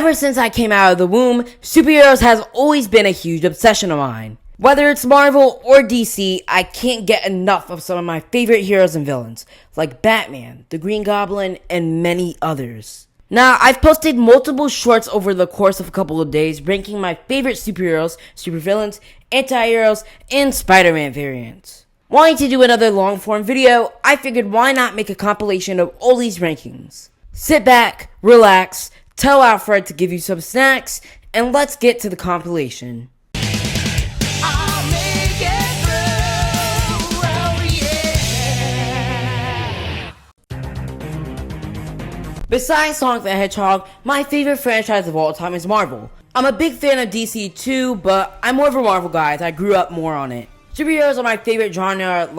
Ever since I came out of the womb, superheroes has always been a huge obsession of mine. Whether it's Marvel or DC, I can't get enough of some of my favorite heroes and villains, like Batman, the Green Goblin, and many others. Now, I've posted multiple shorts over the course of a couple of days ranking my favorite superheroes, supervillains, anti-heroes, and Spider-Man variants. Wanting to do another long-form video, I figured why not make a compilation of all these rankings. Sit back, relax, tell Alfred to give you some snacks, and let's get to the compilation. Besides Sonic the Hedgehog, my favorite franchise of all time is Marvel. I'm a big fan of DC too, but I'm more of a Marvel guy as I grew up more on it. Superheroes are my favorite genre,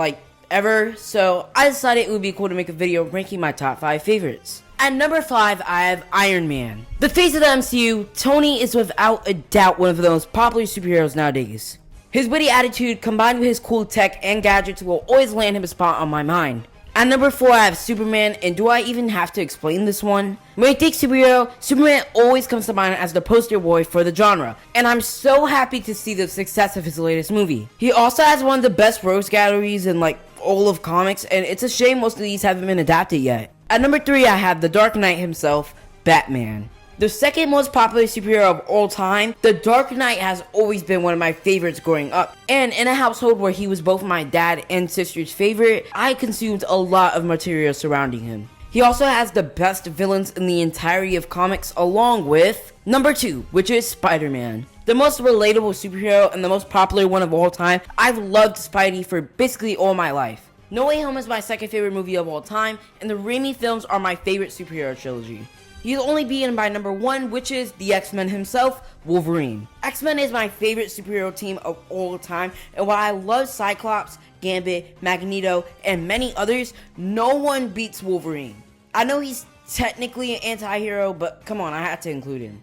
ever, so I decided it would be cool to make a video ranking my top 5 favorites. At number 5, I have Iron Man. The face of the MCU, Tony is without a doubt one of the most popular superheroes nowadays. His witty attitude combined with his cool tech and gadgets will always land him a spot on my mind. At number 4, I have Superman, and do I even have to explain this one? When I think superhero, Superman always comes to mind as the poster boy for the genre, and I'm so happy to see the success of his latest movie. He also has one of the best rogues galleries in all of comics, and it's a shame most of these haven't been adapted yet. At number 3, I have the Dark Knight himself, Batman. The second most popular superhero of all time, the Dark Knight has always been one of my favorites growing up. And in a household where he was both my dad and sister's favorite, I consumed a lot of material surrounding him. He also has the best villains in the entirety of comics, along with number 2, which is Spider-Man. The most relatable superhero and the most popular one of all time. I've loved Spidey for basically all my life. No Way Home is my second favorite movie of all time, and the Raimi films are my favorite superhero trilogy. He's only beaten by number 1, which is the X-Men himself, Wolverine. X-Men is my favorite superhero team of all time, and while I love Cyclops, Gambit, Magneto, and many others, no one beats Wolverine. I know he's technically an anti-hero, but come on, I had to include him.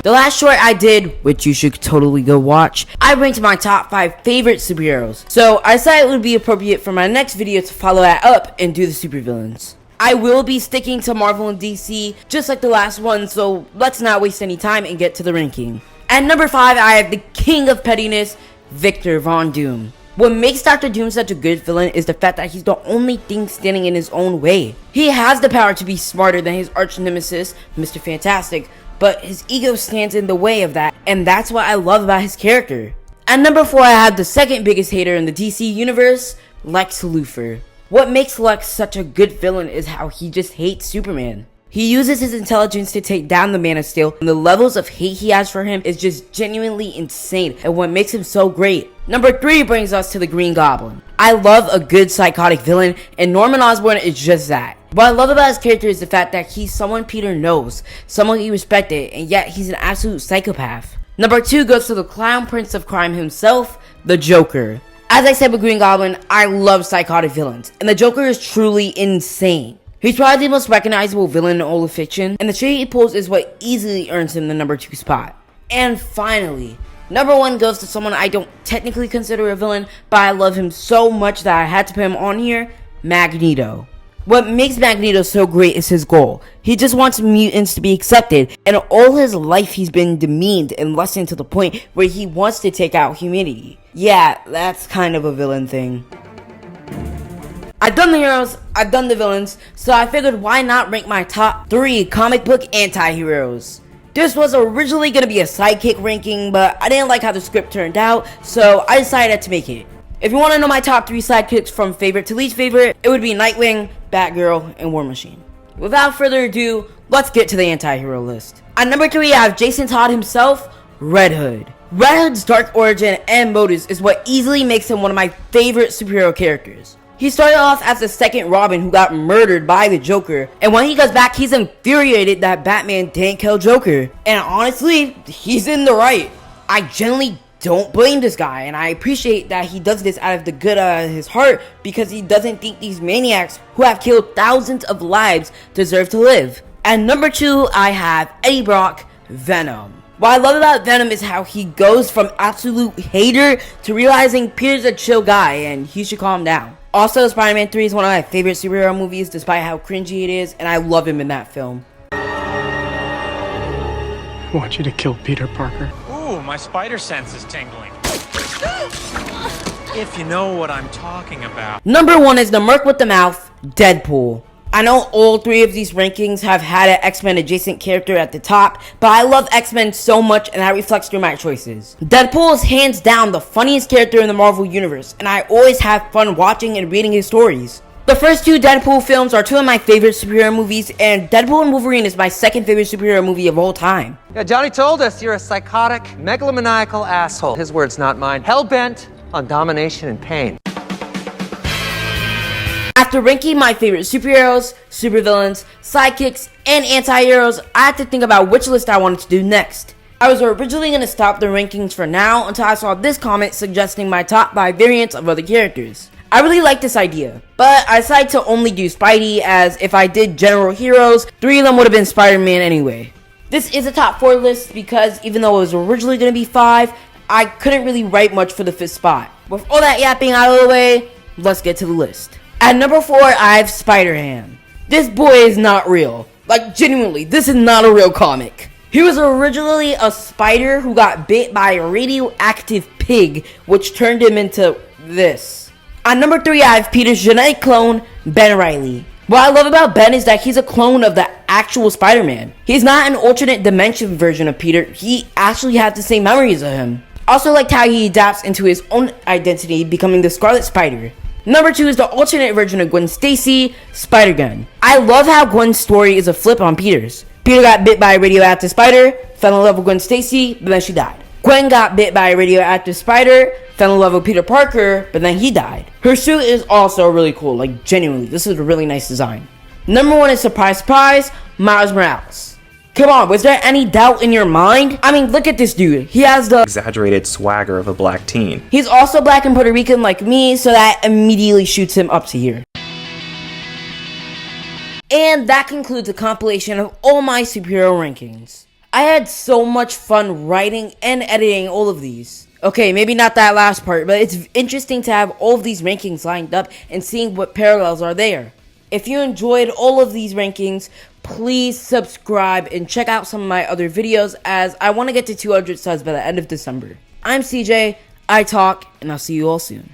The last short I did, which you should totally go watch, I ranked my top 5 favorite superheroes. So I decided it would be appropriate for my next video to follow that up and do the supervillains. I will be sticking to Marvel and DC, just like the last one, so let's not waste any time and get to the ranking. At number 5, I have the king of pettiness, Victor Von Doom. What makes Dr. Doom such a good villain is the fact that he's the only thing standing in his own way. He has the power to be smarter than his arch nemesis, Mr. Fantastic, but his ego stands in the way of that, and that's what I love about his character. At number 4, I have the second biggest hater in the DC universe, Lex Luthor. What makes Lex such a good villain is how he just hates Superman. He uses his intelligence to take down the Man of Steel, and the levels of hate he has for him is just genuinely insane, and what makes him so great. Number 3 brings us to the Green Goblin. I love a good psychotic villain, and Norman Osborn is just that. What I love about his character is the fact that he's someone Peter knows, someone he respected, and yet he's an absolute psychopath. Number 2 goes to the clown prince of crime himself, the Joker. As I said with Green Goblin, I love psychotic villains, and the Joker is truly insane. He's probably the most recognizable villain in all of fiction, and the trait he pulls is what easily earns him the number 2 spot. And finally, number 1 goes to someone I don't technically consider a villain, but I love him so much that I had to put him on here, Magneto. What makes Magneto so great is his goal. He just wants mutants to be accepted, and all his life he's been demeaned and lessened to the point where he wants to take out humanity. Yeah, that's kind of a villain thing. I've done the heroes, I've done the villains, so I figured why not rank my top 3 comic book anti-heroes. This was originally going to be a sidekick ranking, but I didn't like how the script turned out, so I decided to make it. If you want to know my top 3 sidekicks from favorite to least favorite, it would be Nightwing, Batgirl, and War Machine. Without further ado, let's get to the anti-hero list. At number 3, I have Jason Todd himself, Red Hood. Red Hood's dark origin and motives is what easily makes him one of my favorite superhero characters. He started off as the second Robin who got murdered by the Joker, and when he goes back, he's infuriated that Batman didn't kill Joker. And honestly, he's in the right. I genuinely don't blame this guy, and I appreciate that he does this out of the good of his heart, because he doesn't think these maniacs who have killed thousands of lives deserve to live. At number 2, I have Eddie Brock, Venom. What I love about Venom is how he goes from absolute hater to realizing Peter's a chill guy and he should calm down. Also, Spider-Man 3 is one of my favorite superhero movies despite how cringy it is, and I love him in that film. want you to kill Peter Parker. Ooh, my spider sense is tingling. If you know what I'm talking about. Number 1 is the Merc with the Mouth, Deadpool. I know all 3 of these rankings have had an X-Men adjacent character at the top, but I love X-Men so much and that reflects through my choices. Deadpool is hands down the funniest character in the Marvel Universe, and I always have fun watching and reading his stories. The first 2 Deadpool films are 2 of my favorite superhero movies, and Deadpool and Wolverine is my second favorite superhero movie of all time. Yeah, Johnny told us you're a psychotic, megalomaniacal asshole. His words, not mine. Hell-bent on domination and pain. After ranking my favorite superheroes, supervillains, sidekicks, and anti-heroes, I had to think about which list I wanted to do next. I was originally going to stop the rankings for now until I saw this comment suggesting my top 5 variants of other characters. I really like this idea, but I decided to only do Spidey, as if I did general heroes, 3 of them would have been Spider-Man anyway. This is a top 4 list because even though it was originally going to be 5, I couldn't really write much for the 5th spot. With all that yapping out of the way, let's get to the list. At number 4, I have Spider-Ham. This boy is not real. Like, genuinely, this is not a real comic. He was originally a spider who got bit by a radioactive pig, which turned him into this. At number 3, I have Peter's genetic clone, Ben Reilly. What I love about Ben is that he's a clone of the actual Spider-Man. He's not an alternate dimension version of Peter, he actually has the same memories of him. Also liked how he adapts into his own identity, becoming the Scarlet Spider. Number 2 is the alternate version of Gwen Stacy, Spider-Gwen. I love how Gwen's story is a flip on Peter's. Peter got bit by a radioactive spider, fell in love with Gwen Stacy, but then she died. Gwen got bit by a radioactive spider, fell in love with Peter Parker, but then he died. Her suit is also really cool, like genuinely, this is a really nice design. Number 1 is surprise surprise, Miles Morales. Come on, was there any doubt in your mind? I mean, look at this dude. He has the exaggerated swagger of a black teen. He's also black and Puerto Rican like me, so that immediately shoots him up to here. And that concludes a compilation of all my superhero rankings. I had so much fun writing and editing all of these. Okay, maybe not that last part, but it's interesting to have all of these rankings lined up and seeing what parallels are there. If you enjoyed all of these rankings, please subscribe and check out some of my other videos, as I want to get to 200 subs by the end of December. I'm CJ, I talk, and I'll see you all soon.